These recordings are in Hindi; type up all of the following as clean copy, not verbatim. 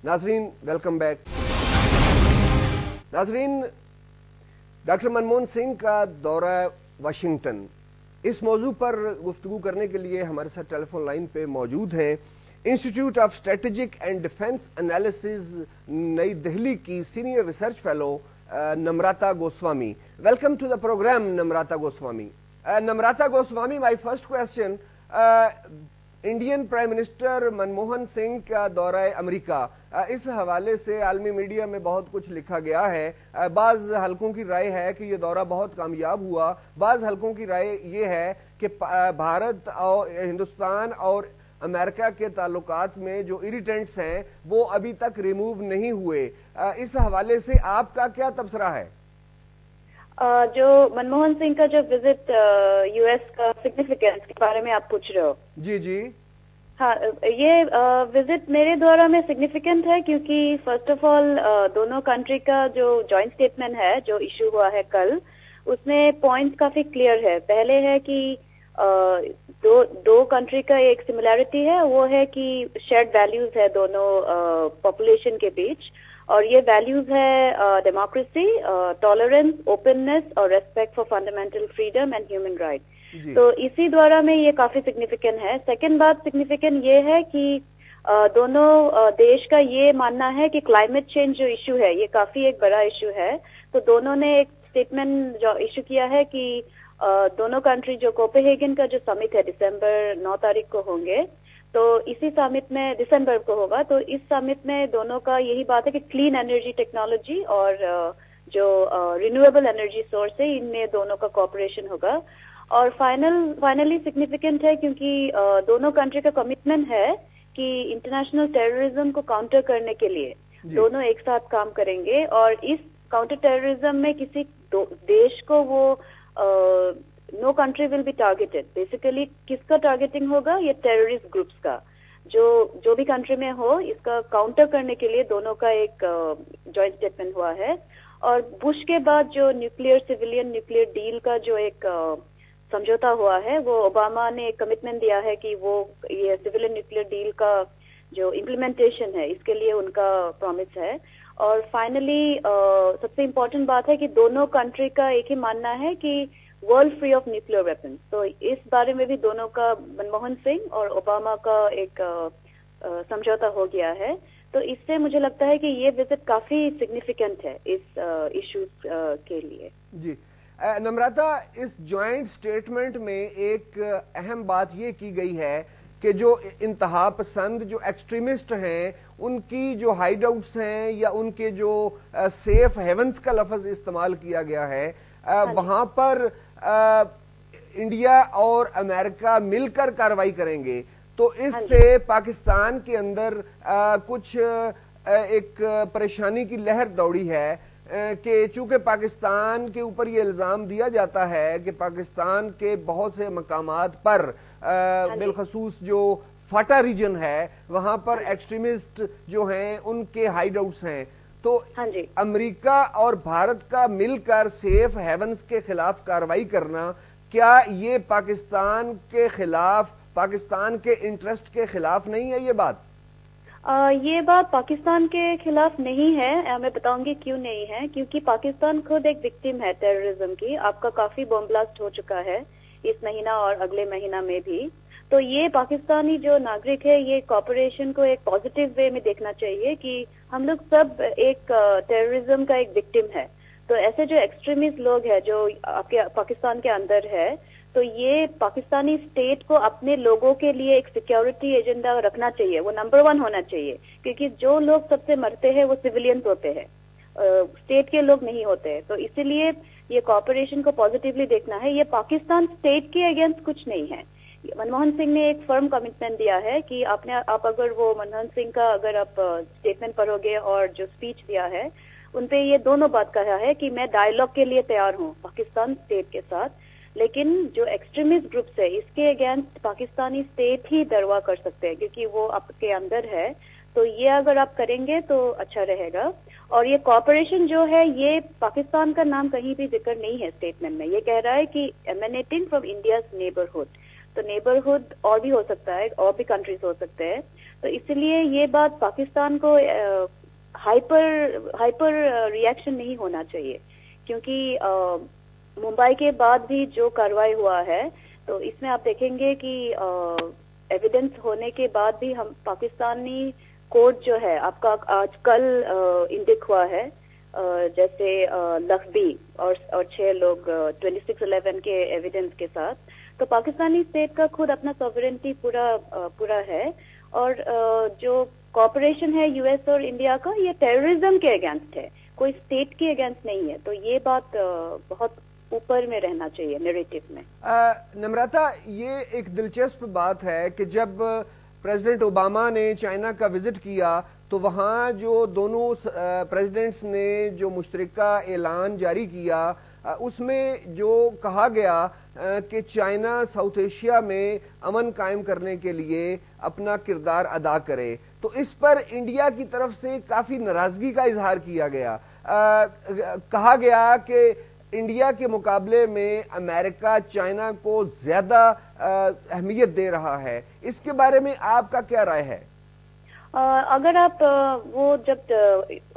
नाजरीन वेलकम बैक। नाजरीन, डॉक्टर मनमोहन सिंह का दौरा वाशिंगटन, इस मौजू पर गुफ्तगू करने के लिए हमारे साथ टेलीफोन लाइन पे मौजूद हैं Institute of Strategic and Defence Analysis नई दिल्ली की senior research fellow Namrata Goswami. Welcome to the programme Namrata Goswami. Namrata Goswami, my first question, Indian prime minister Manmohan Singh का दौरा अमेरिका, इस हवाले से आलमी मीडिया में बहुत कुछ लिखा गया है। बाज हलकों की राय है कि यह दौरा बहुत कामयाब हुआ, बाज हलकों की राय ये है कि भारत और हिंदुस्तान और अमेरिका के ताल्लुकात में जो इरिटेंट्स हैं वो अभी तक रिमूव नहीं हुए। इस हवाले से आपका क्या तबसरा है? जो मनमोहन सिंह का जो विजिट यूएस का सिग्निफिकेंस के बारे में आप पूछ रहे हो? जी जी। हाँ, ये विजिट मेरे द्वारा में सिग्निफिकेंट है क्योंकि फर्स्ट ऑफ ऑल दोनों कंट्री का जो जॉइंट स्टेटमेंट है जो इशू हुआ है कल, उसमें पॉइंट्स काफी क्लियर है। पहले है कि दो कंट्री का एक सिमिलैरिटी है, वो है कि शेयर्ड वैल्यूज है दोनों पॉपुलेशन के बीच, और ये वैल्यूज है डेमोक्रेसी, टॉलरेंस, ओपननेस और respect for fundamental freedom and human right. तो इसी द्वारा में ये काफी सिग्निफिकेंट है। सेकंड बात सिग्निफिकेंट ये है कि दोनों देश का ये मानना है कि क्लाइमेट चेंज जो इशू है ये काफी एक बड़ा इशू है। तो दोनों ने एक स्टेटमेंट जो इशू किया है कि दोनों कंट्री जो कोपेनहेगन का जो समिट है दिसंबर 9 तारीख को होंगे, तो इसी समिट में दिसंबर को होगा, तो इस समिट में दोनों का यही बात है कि क्लीन एनर्जी टेक्नोलॉजी और जो रिन्यूएबल एनर्जी सोर्स है इनमें दोनों का कोऑपरेशन होगा। और फाइनली सिग्निफिकेंट है क्योंकि दोनों कंट्री का कमिटमेंट है कि इंटरनेशनल टेररिज्म को काउंटर करने के लिए दोनों एक साथ काम करेंगे, और इस काउंटर टेररिज्म में किसी देश को वो no country will be targeted. Basically किसका टारगेटिंग होगा? ये टेररिस्ट ग्रुप्स का, जो भी कंट्री में हो, इसका काउंटर करने के लिए दोनों का एक जॉइंट स्टेटमेंट हुआ है। और बुश के बाद जो न्यूक्लियर सिविलियन न्यूक्लियर डील का जो एक समझौता हुआ है, वो ओबामा ने एक कमिटमेंट दिया है कि वो ये सिविलियन न्यूक्लियर डील का जो इम्प्लीमेंटेशन है इसके लिए उनका प्रॉमिस है। और फाइनली सबसे इम्पोर्टेंट बात है कि दोनों कंट्री का एक ही मानना है कि world free of nuclear weapons. तो इस बारे में भी दोनों का, मनमोहन सिंह और ओबामा का एक समझौता हो गया है। तो इससे मुझे लगता है कि ये विजिट काफी सिग्निफिकेंट है इस इशू के लिए। जी नम्रता, इस जॉइंट स्टेटमेंट में एक अहम बात ये की गई है कि जो इंतहा पसंद जो एक्सट्रीमिस्ट हैं उनकी जो हाइड आउट्स हैं या उनके जो सेफ हेवंस का लफ्ज इस्तेमाल किया गया है, वहां पर इंडिया और अमेरिका मिलकर कार्रवाई करेंगे। तो इससे पाकिस्तान के अंदर कुछ एक परेशानी की लहर दौड़ी है कि चूंकि पाकिस्तान के ऊपर ये इल्जाम दिया जाता है कि पाकिस्तान के बहुत से मकामात पर बिलखसूस जो फाटा रीजन है वहां पर एक्सट्रीमिस्ट जो हैं उनके हाइड आउट्स हैं। तो अमेरिका और भारत का मिलकर सेफ हेवंस के खिलाफ कार्रवाई करना, क्या ये पाकिस्तान के खिलाफ, पाकिस्तान के इंटरेस्ट के खिलाफ नहीं है? ये बात पाकिस्तान के खिलाफ नहीं है। मैं बताऊंगी क्यों नहीं है। क्योंकि पाकिस्तान खुद एक विक्टिम है टेररिज्म की। आपका काफी बॉम्ब ब्लास्ट हो चुका है इस महीना और अगले महीना में भी। तो ये पाकिस्तानी जो नागरिक है, ये कॉपरेशन को एक पॉजिटिव वे में देखना चाहिए कि हम लोग सब एक टेररिज्म का एक विक्टिम है। तो ऐसे जो एक्सट्रीमिस्ट लोग हैं जो आपके पाकिस्तान के अंदर है, तो ये पाकिस्तानी स्टेट को अपने लोगों के लिए एक सिक्योरिटी एजेंडा रखना चाहिए, वो नंबर 1 होना चाहिए। क्योंकि जो लोग सबसे मरते हैं वो सिविलियंस होते हैं, स्टेट के लोग नहीं होते हैं। तो इसीलिए ये कॉपरेशन को पॉजिटिवली देखना है। ये पाकिस्तान स्टेट के अगेंस्ट कुछ नहीं है। मनमोहन सिंह ने एक फर्म कमिटमेंट दिया है कि आप अगर वो मनमोहन सिंह का अगर आप स्टेटमेंट पढ़ोगे और जो स्पीच दिया है उनपे ये दोनों बात कहा है कि मैं डायलॉग के लिए तैयार हूँ पाकिस्तान स्टेट के साथ, लेकिन जो एक्सट्रीमिस्ट ग्रुप्स है इसके अगेंस्ट पाकिस्तानी स्टेट ही दरवा कर सकते हैं क्योंकि वो आपके अंदर है। तो ये अगर आप करेंगे तो अच्छा रहेगा। और ये कॉपरेशन जो है ये पाकिस्तान का नाम कहीं भी जिक्र नहीं है स्टेटमेंट में। ये कह रहा है कि एमिनेटिंग फ्रॉम इंडियाज नेबरहुड। तो नेबरहुड और भी हो सकता है, और भी कंट्रीज हो सकते हैं। तो इसलिए ये बात पाकिस्तान को हाइपर रिएक्शन नहीं होना चाहिए, क्योंकि मुंबई के बाद भी जो कार्रवाई हुआ है, तो इसमें आप देखेंगे कि एविडेंस होने के बाद भी हम पाकिस्तानी कोर्ट जो है आपका आजकल इंडिक हुआ है, जैसे लखबी और 6 लोग 26/11 के एविडेंस के साथ, तो पाकिस्तानी स्टेट का खुद अपना सॉवरेनिटी पूरा है। और जो कॉपरेशन है यूएस और इंडिया का, ये टेररिज्म के अगेंस्ट है, कोई स्टेट के अगेंस्ट नहीं है। तो ये बात बहुत ऊपर में रहना चाहिए नैरेटिव में। नम्रता, ये एक दिलचस्प बात है कि जब प्रेसिडेंट ओबामा ने चाइना का विजिट किया तो वहाँ जो दोनों प्रेसिडेंट्स ने जो मुश्तरका ऐलान जारी किया, उसमें जो कहा गया कि चाइना साउथ एशिया में अमन कायम करने के लिए अपना किरदार अदा करे, तो इस पर इंडिया की तरफ से काफी नाराजगी का इजहार किया गया। कहा गया कि इंडिया के मुकाबले में अमेरिका चाइना को ज्यादा अहमियत दे रहा है। इसके बारे में आपका क्या राय है? अगर आप वो जब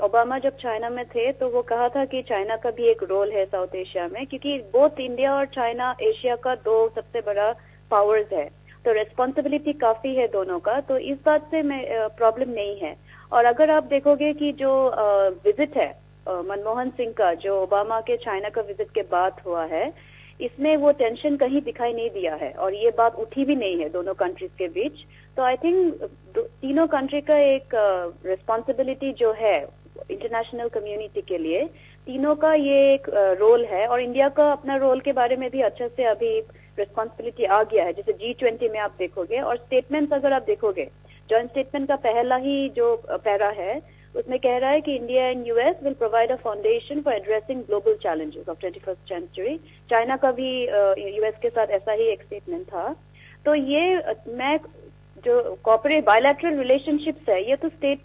ओबामा जब चाइना में थे तो वो कहा था कि चाइना का भी एक रोल है साउथ एशिया में, क्योंकि बोथ इंडिया और चाइना एशिया का 2 सबसे बड़ा पावर्स है, तो रेस्पॉन्सिबिलिटी काफी है दोनों का, तो इस बात से प्रॉब्लम नहीं है। और अगर आप देखोगे कि जो विजिट है मनमोहन सिंह का, जो ओबामा के चाइना का विजिट के बाद हुआ है, इसमें वो टेंशन कहीं दिखाई नहीं दिया है और ये बात उठी भी नहीं है दोनों कंट्रीज के बीच। तो आई थिंक तीनों कंट्री का एक रिस्पॉन्सिबिलिटी जो है इंटरनेशनल कम्युनिटी के लिए, तीनों का ये एक रोल है। और इंडिया का अपना रोल के बारे में भी अच्छे से अभी रिस्पॉन्सिबिलिटी आ गया है, जैसे G20 में आप देखोगे और स्टेटमेंट्स अगर आप देखोगे, जॉइंट स्टेटमेंट का पहला ही जो पैरा है उसमें कह रहा है कि India and US will provide a foundation for addressing global challenges of 21st century. China का भी यूएस के साथ ऐसा ही एक स्टेटमेंट था। तो ये मैं जो कॉर्पोरेट बायलैटरल रिलेशनशिप्स है, ये तो स्टेट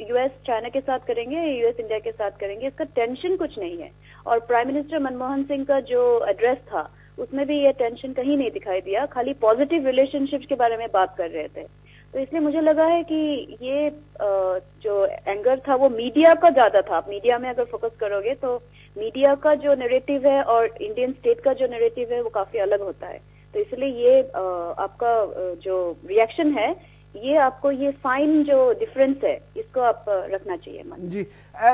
यूएस चाइना के साथ करेंगे, यूएस इंडिया के साथ करेंगे, इसका टेंशन कुछ नहीं है। और प्राइम मिनिस्टर मनमोहन सिंह का जो एड्रेस था उसमें भी ये टेंशन कहीं नहीं दिखाई दिया, खाली पॉजिटिव रिलेशनशिप्स के बारे में बात कर रहे थे। तो इसलिए मुझे लगा है कि ये जो एंगर था वो मीडिया का ज्यादा था। आप मीडिया में अगर फोकस करोगे तो मीडिया का जो नैरेटिव है और इंडियन स्टेट का जो नैरेटिव है वो काफी अलग होता है। तो इसलिए ये आपका जो रिएक्शन है, ये आपको ये फाइन जो डिफरेंस है इसको आप रखना चाहिए मन। जी,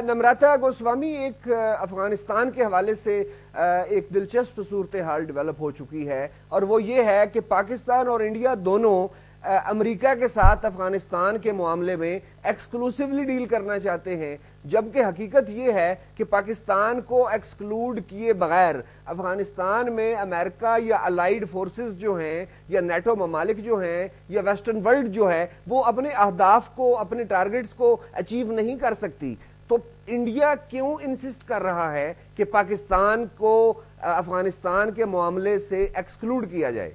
नम्रता गोस्वामी, एक अफगानिस्तान के हवाले से एक दिलचस्प सूरत हाल डेवलप हो चुकी है और वो ये है कि पाकिस्तान और इंडिया दोनों अमेरिका के साथ अफगानिस्तान के मामले में एक्सक्लूसिवली डील करना चाहते हैं, जबकि हकीकत यह है कि पाकिस्तान को एक्सक्लूड किए बगैर अफगानिस्तान में अमेरिका या अलाइड फोर्सेस जो हैं या नेटो ममालिक जो हैं या वेस्टर्न वर्ल्ड जो है वो अपने अहदाफ को, अपने टारगेट्स को अचीव नहीं कर सकती। तो इंडिया क्यों इंसिस्ट कर रहा है कि पाकिस्तान को अफगानिस्तान के मामले से एक्सक्लूड किया जाए?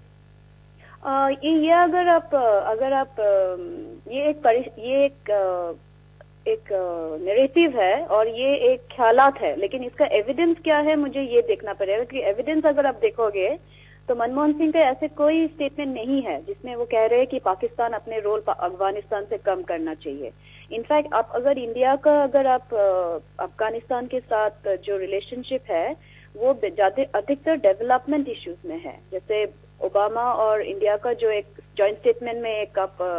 ये अगर आप ये एक नैरेटिव है और ये एक ख्यालात है, लेकिन इसका एविडेंस क्या है मुझे ये देखना पड़ेगा। कि एविडेंस अगर आप देखोगे तो मनमोहन सिंह का ऐसे कोई स्टेटमेंट नहीं है जिसमें वो कह रहे हैं कि पाकिस्तान अपने रोल अफगानिस्तान से कम करना चाहिए। इनफैक्ट आप अगर इंडिया का अगर आप अफगानिस्तान के साथ जो रिलेशनशिप है वो अधिकतर डेवलपमेंट इश्यूज में है। जैसे ओबामा और इंडिया का जो एक जॉइंट स्टेटमेंट में एक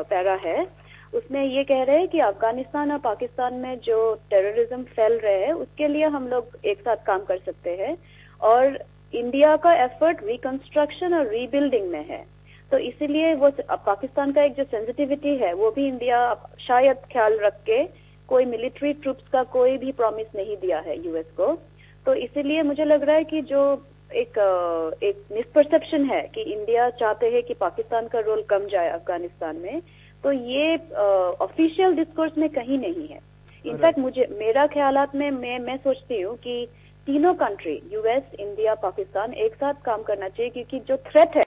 पैरा है, उसमें ये कह रहे हैं कि अफगानिस्तान और पाकिस्तान में जो टेररिज्म फैल रहे हैं उसके लिए हम लोग एक साथ काम कर सकते हैं और इंडिया का एफर्ट रिकंस्ट्रक्शन और रीबिल्डिंग में है। तो इसीलिए वो पाकिस्तान का एक जो सेंसिटिविटी है वो भी इंडिया शायद ख्याल रख के कोई मिलिट्री ट्रूप्स का कोई भी प्रॉमिस नहीं दिया है यूएस को। तो इसीलिए मुझे लग रहा है कि जो एक मिसपरसेप्शन है कि इंडिया चाहते हैं कि पाकिस्तान का रोल कम जाए अफगानिस्तान में, तो ये ऑफिशियल डिस्कोर्स में कहीं नहीं है। इनफैक्ट मेरा ख्यालात में मैं सोचती हूँ कि तीनों कंट्री यूएस, इंडिया, पाकिस्तान एक साथ काम करना चाहिए, क्योंकि जो थ्रेट है